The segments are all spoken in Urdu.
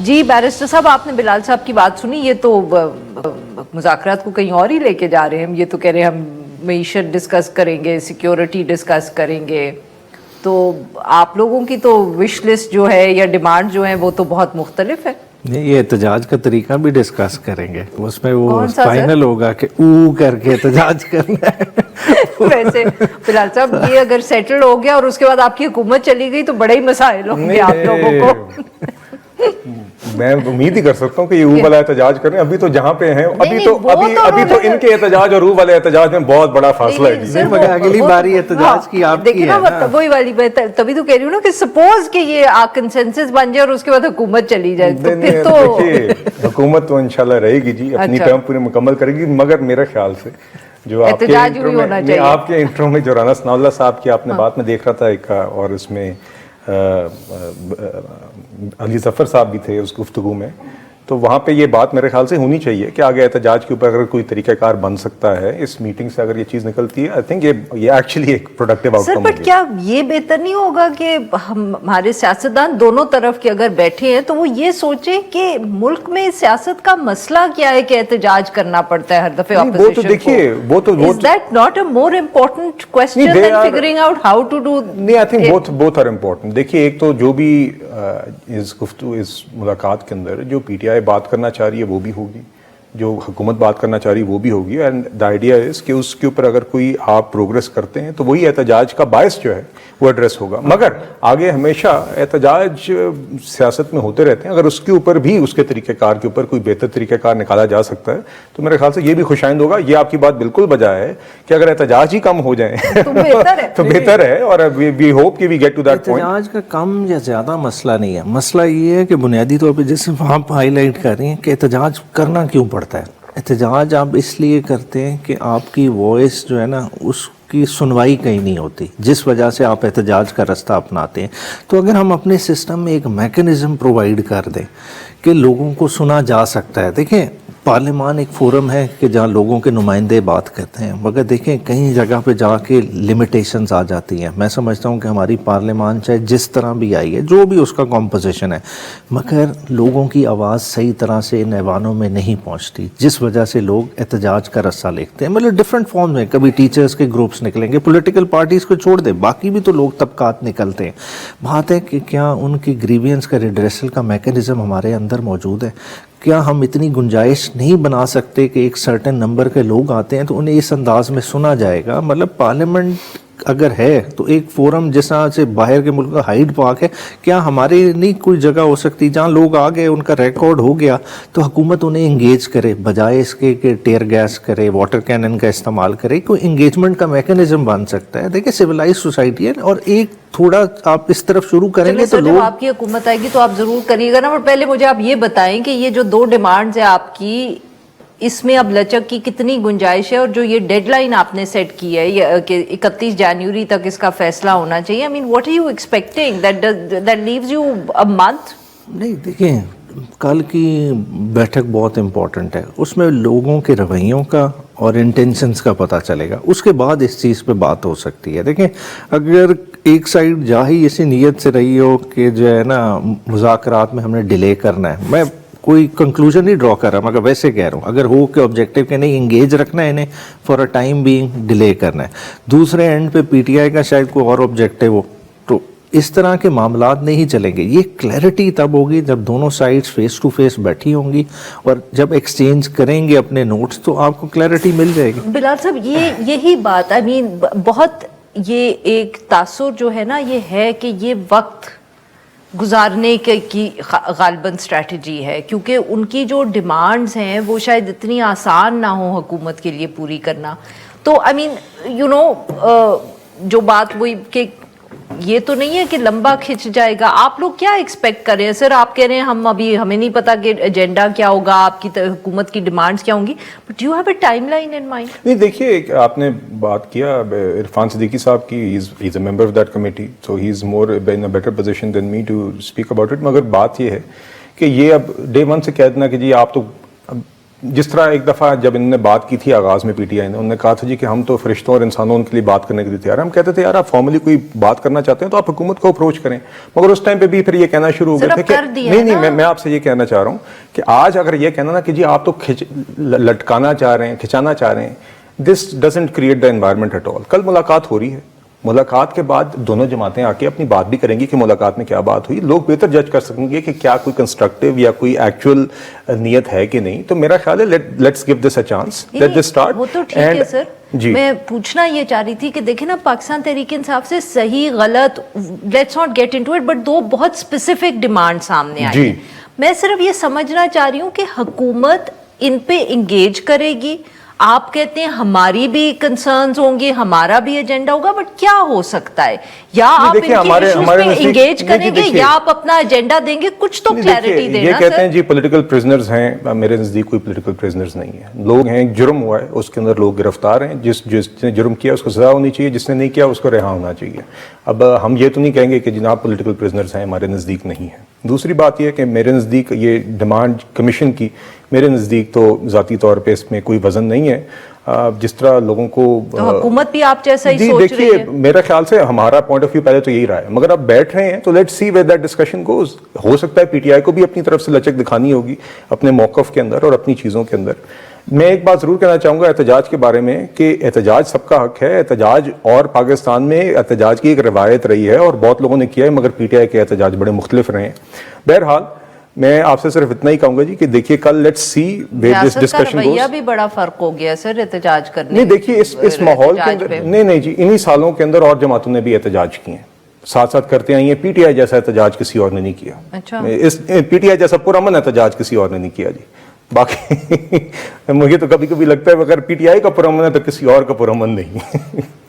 جی بیرسٹر صاحب، آپ نے بلال صاحب کی بات سنی. یہ تو مذاکرات کو کہیں اور ہی لے کے جا رہے ہیں. یہ تو کہہ رہے ہیں ہم معیشت ڈسکس کریں گے, سیکیورٹی ڈسکس کریں گے. تو آپ لوگوں کی تو وش لسٹ جو ہے یا ڈیمانڈ جو ہے وہ تو بہت مختلف ہے. نہیں, یہ احتجاج کا طریقہ بھی ڈسکس کریں گے, اس میں وہ کون سا فائنل ہوگا کہ او کر کے احتجاج کرنا ہے. ویسے بلال صاحب, یہ اگر سیٹل ہو گیا اور اس کے بعد آپ کی حکومت چلی گئی تو بڑے ہی مسائل ہوں گے آپ لوگوں کو. میں امید ہی کر سکتا ہوں کہ یہ او والا احتجاج کریں. ابھی تو جہاں پہ ہیں ابھی تو ان کے احتجاج اور او والے احتجاج میں بہت بڑا فاصلہ ہے. مگر اگلی باری احتجاج کی آپ کی ہے نا. وہی والی بہتر, تبھی تو کہہ رہی ہوں نا کہ سپوز کہ یہ کنسنسس بن جائے اور اس کے بعد حکومت چلی جائے تو پھر تو دیکھیے حکومت تو انشاءاللہ رہے گی جی, اپنی ٹرم پوری مکمل کرے گی. مگر میرے خیال سے جو آپ کے انٹرو میں جو رانا ثناء اللہ صاحب کی آپ نے بات میں دیکھ رہا تھا ایک, اور اس میں علی ظفر صاحب بھی تھے اس گفتگو میں, تو وہاں پہ یہ بات میرے خیال سے ہونی چاہیے کہ آگے احتجاج کے اوپر اگر کوئی طریقہ کار بن سکتا ہے اس میٹنگ سے, اگر یہ چیز نکلتی ہے, آئی تھنک یہ ایکچولی ایک پروڈکٹیو آؤٹ کم ہوگی. بٹ کیا یہ بہتر نہیں ہوگا کہ ہمارے سیاستدان دونوں طرف کے اگر بیٹھے ہیں تو وہ یہ سوچیں کہ ملک میں سیاست کا مسئلہ کیا ہے کہ احتجاج کرنا پڑتا ہے ہر دفعہ اپوزیشن کو؟ دیکھیے وہ تو Is that not a more important question than figuring out how to do? نہیں, I think both are important. دیکھیے ایک تو جو بھی اس ملاقات کے اندر جو پی ٹی آئی بات کرنا چاہ رہی ہے وہ بھی ہوگی, جو حکومت بات کرنا چاہ رہی ہے وہ بھی ہوگی. اینڈ دا آئیڈیا از کہ اس کے اوپر اگر کوئی آپ پروگرس کرتے ہیں تو وہی احتجاج کا باعث جو ہے وہ ایڈریس ہوگا. مگر آگے ہمیشہ احتجاج سیاست میں ہوتے رہتے ہیں, اگر اس کے اوپر بھی اس کے طریقہ کار کے اوپر کوئی بہتر طریقہ کار نکالا جا سکتا ہے تو میرے خیال سے یہ بھی خوشائند ہوگا. یہ آپ کی بات بالکل بجا ہے کہ اگر احتجاج ہی کم ہو جائیں تو بہتر ہے, اور وی ہوپ کہ we get to that point. احتجاج کا کم یا زیادہ مسئلہ نہیں ہے, مسئلہ یہ ہے کہ بنیادی طور پہ جیسے آپ ہائی لائٹ کر رہی ہیں کہ احتجاج کرنا کیوں پڑتا ہے. احتجاج آپ اس لیے کرتے ہیں کہ آپ کی وائس جو ہے نا اس کی سنوائی کہیں نہیں ہوتی, جس وجہ سے آپ احتجاج کا رستہ اپناتے ہیں. تو اگر ہم اپنے سسٹم میں ایک میکنزم پرووائڈ کر دیں کہ لوگوں کو سنا جا سکتا ہے. دیکھیں پارلیمان ایک فورم ہے کہ جہاں لوگوں کے نمائندے بات کرتے ہیں, مگر دیکھیں کئی جگہ پہ جا کے لمیٹیشنز آ جاتی ہیں. میں سمجھتا ہوں کہ ہماری پارلیمان چاہے جس طرح بھی آئی ہے, جو بھی اس کا کمپوزیشن ہے, مگر لوگوں کی آواز صحیح طرح سے ان ایوانوں میں نہیں پہنچتی, جس وجہ سے لوگ احتجاج کا رستہ لیتے ہیں. مطلب ڈفرینٹ فارم میں, کبھی ٹیچرز کے گروپس نکلیں گے, پولیٹیکل پارٹیز کو چھوڑ دیں, باقی بھی تو لوگ طبقات نکلتے ہیں. بات ہے کہ کیا ان کی گریوینس کا ریڈریسل کا میکنزم ہمارے اندر موجود ہے؟ کیا ہم اتنی گنجائش نہیں بنا سکتے کہ ایک سرٹن نمبر کے لوگ آتے ہیں تو انہیں اس انداز میں سنا جائے گا؟ مطلب پارلیمنٹ اگر ہے تو ایک فورم جس طرح سے باہر کے ملک کا ہائیڈ پارک ہے, کیا ہمارے نہیں کوئی جگہ ہو سکتی جہاں لوگ آ گئے, ان کا ریکارڈ ہو گیا تو حکومت انہیں انگیج کرے, بجائے اس کے کہ ٹیئر گیس کرے, واٹر کینن کا استعمال کرے. کوئی انگیجمنٹ کا میکنزم بن سکتا ہے. دیکھیں سویلائز سوسائٹی ہے, اور ایک تھوڑا آپ اس طرف شروع کریں گے تو لوگ, جب آپ کی حکومت آئے گی تو آپ ضرور کریے گا نا. اور پہلے مجھے آپ یہ بتائیں کہ یہ جو 2 ڈیمانڈز ہیں آپ کی, اس میں اب لچک کی کتنی گنجائش ہے, اور جو یہ ڈیڈ لائن آپ نے سیٹ کی ہے کہ 31 جنوری تک اس کا فیصلہ ہونا چاہیے, I mean what are you expecting that leaves you a month? نہیں دیکھیں کل کی بیٹھک بہت امپورٹنٹ ہے, اس میں لوگوں کے رویوں کا اور انٹینشنز کا پتہ چلے گا, اس کے بعد اس چیز پہ بات ہو سکتی ہے. دیکھیں اگر ایک سائڈ جا ہی اسی نیت سے رہی ہو کہ جو ہے نا مذاکرات میں ہم نے ڈیلے کرنا ہے, میں کوئی کنکلوژن نہیں ڈرا کر رہا, مگر ویسے کہہ رہا ہوں اگر ہو کہ آبجیکٹیو کہ نہیں انگیج رکھنا ہے انہیں for a time being, delay کرنا ہے. دوسرے اینڈ پہ پی ٹی آئی کا شاید کوئی اور آبجیکٹیو ہو, تو اس طرح کے معاملات نہیں چلیں گے. یہ کلیئرٹی تب ہوگی جب دونوں سائڈز فیس ٹو فیس بیٹھی ہوں گی, اور جب ایکسچینج کریں گے اپنے نوٹس تو آپ کو کلیئرٹی مل جائے گی. بلال صاحب یہی بات, آئی مین بہت یہ ایک تاثر جو ہے نا یہ ہے کہ یہ وقت گزارنے کی غالباً اسٹریٹجی ہے, کیونکہ ان کی جو ڈیمانڈز ہیں وہ شاید اتنی آسان نہ ہو حکومت کے لیے پوری کرنا. تو آئی مین یو نو جو بات وہی کہ یہ تو نہیں ہے کہ لمبا کھنچ جائے گا. آپ لوگ کیا ایکسپیکٹ کر رہے ہیں؟ سر آپ کہہ رہے ہیں ہمیں نہیں پتا کہ ایجنڈا کیا ہوگا, آپ کی حکومت کی ڈیمانڈز کیا ہوں گی, but you have a time line in mind? نہیں دیکھیے آپ نے بات کیا عرفان صدیقی صاحب کی, he is a member of that committee, so he is more in a better position than me to speak about it. مگر بات یہ ہے کہ یہ اب ڈے 1 سے کہہ دینا کہ جی آپ تو جس طرح ایک دفعہ جب انہوں نے بات کی تھی آغاز میں پی ٹی آئی نے، انہوں نے کہا تھا جی کہ ہم تو فرشتوں اور انسانوں کے لیے بات کرنے کے لیے تیار ہیں. ہم کہتے تھے یار آپ فارملی کوئی بات کرنا چاہتے ہیں تو آپ حکومت کو اپروچ کریں. مگر اس ٹائم پہ بھی پھر یہ کہنا شروع ہو گئے تھے کہ نہیں میں آپ سے یہ کہنا چاہ رہا ہوں کہ آج اگر یہ کہنا نا کہ جی آپ تو لٹکانا چاہ رہے ہیں، کھچانا چاہ رہے ہیں، this doesn't create the environment at all. کل ملاقات ہو رہی ہے، ملاقات کے بعد دونوں جماعتیں آ کے اپنی بات بھی کریں گی کہ ملاقات میں کیا بات ہوئی. لوگ بہتر جج کر سکیں گے کہ کیا کوئی کنسٹرکٹیو یا کوئی ایکچوئل نیت ہے کہ نہیں. تو میرا خیال ہے let's give this a chance, let this start. وہ تو ٹھیک ہے سر. میں پوچھنا یہ چاہ رہی تھی کہ دیکھیں نا پاکستان تحریک انصاف سے صحیح غلط let's not get into it, but دو بہت اسپیسیفک ڈیمانڈ سامنے آئی ہیں. میں صرف یہ سمجھنا چاہ رہی ہوں کہ حکومت ان پہ انگیج کرے گی. آپ کہتے ہیں ہماری بھی کنسرنز ہوں گے، ہمارا بھی ایجنڈا ہوگا، بٹ کیا ہو سکتا ہے؟ یا آپ ان کے ایشوز پہ انگیج کریں گے یا آپ اپنا ایجنڈا دیں گے. کچھ تو کلیئرٹی دینا. یہ کہتے ہیں جی پولیٹیکل پرزنرز ہیں، میرے نزدیک کوئی پولیٹیکل پرزنرز نہیں ہے. لوگ ہیں، جرم ہوا ہے اس کے اندر لوگ گرفتار ہیں. جس نے جرم کیا اس کو سزا ہونی چاہیے، جس نے نہیں کیا اس کو رہا ہونا چاہیے. اب ہم یہ تو نہیں کہیں گے کہ جناب پولیٹیکل پرزنرز ہیں، ہمارے نزدیک نہیں ہیں. دوسری بات یہ ہے کہ میرے نزدیک یہ ڈیمانڈ کمیشن کی میرے نزدیک تو ذاتی طور پہ اس میں کوئی وزن نہیں ہے. جس طرح لوگوں کو حکومت بھی آپ جیسا ہی سوچ رہی ہے. میرا خیال سے ہمارا پوائنٹ آف ویو پہلے تو یہی رہا ہے، مگر اب بیٹھ رہے ہیں تو let's see where that discussion goes. ہو سکتا ہے پی ٹی آئی کو بھی اپنی طرف سے لچک دکھانی ہوگی اپنے موقف کے اندر اور اپنی چیزوں کے اندر. میں ایک بات ضرور کہنا چاہوں گا احتجاج کے بارے میں کہ احتجاج سب کا حق ہے. احتجاج اور پاکستان میں احتجاج کی ایک روایت رہی ہے اور بہت لوگوں نے کیا ہے، مگر پی ٹی آئی کے احتجاج بڑے مختلف رہے ہیں. بہرحال میں آپ سے صرف اتنا ہی کہوں گا جی کہ دیکھیے کل let's see where this discussion goes. رویہ بھی بڑا فرق ہو گیا سر احتجاج کرنے. نہیں دیکھیے اس ماحول کے اندر نہیں جی انہی سالوں کے اندر اور جماعتوں نے بھی احتجاج کیے ہیں، ساتھ ساتھ کرتے آئی ہیں. پی ٹی آئی جیسا احتجاج کسی اور نے نہیں کیا. اچھا پی ٹی آئی جیسا پرامن احتجاج کسی اور نے نہیں کیا جی. باقی مجھے تو کبھی کبھی لگتا ہے اگر پی ٹی آئی کا پرامن ہے تو کسی اور کا پرامن نہیں.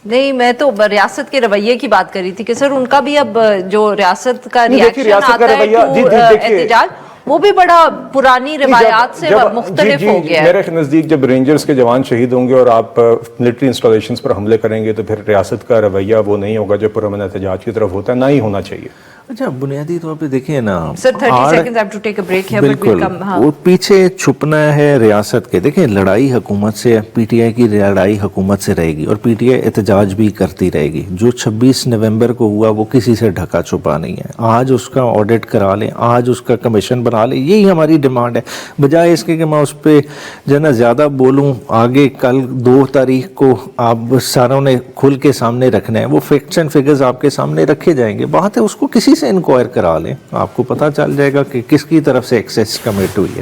نہیں میں تو ریاست کے رویے کی بات کر رہی تھی کہ سر ان کا بھی اب جو ریاست کا ریاکشن آتا ہے احتجاج وہ بھی بڑا پرانی روایات سے مختلف ہو گیا ہے. میرے نزدیک جب رینجرز کے جوان شہید ہوں گے اور آپ ملٹری انسٹالیشنز پر حملے کریں گے تو پھر ریاست کا رویہ وہ نہیں ہوگا جو پرامن احتجاج کی طرف ہوتا ہے، نہ ہی ہونا چاہیے. اچھا بنیادی طور پہ دیکھیں نا سر 30 seconds I have to take a break here, but we'll come. وہ پیچھے چھپنا ہے ریاست کے. دیکھیں لڑائی حکومت سے، پی ٹی آئی کی لڑائی حکومت سے رہے گی اور پی ٹی آئی احتجاج بھی کرتی رہے گی. جو 26 نومبر کو ہوا وہ کسی سے ڈھکا چھپا نہیں ہے. آج اس کا آڈٹ کرا لیں، آج اس کا کمیشن بنا لیں، یہی ہماری ڈیمانڈ ہے. بجائے اس کے کہ میں اس پہ جو ہے نا زیادہ بولوں. آگے کل 2 تاریخ کو آپ ساروں نے کھل کے سامنے رکھنا ہے، وہ فیکٹس اینڈ فگرز آپ کے سامنے رکھے جائیں گے. بات ہے اس کو کسی سے انکوائر کرا لیں، آپ کو پتہ چل جائے گا کہ کس کی طرف سے ایکسیس کمٹ ہوئی ہے.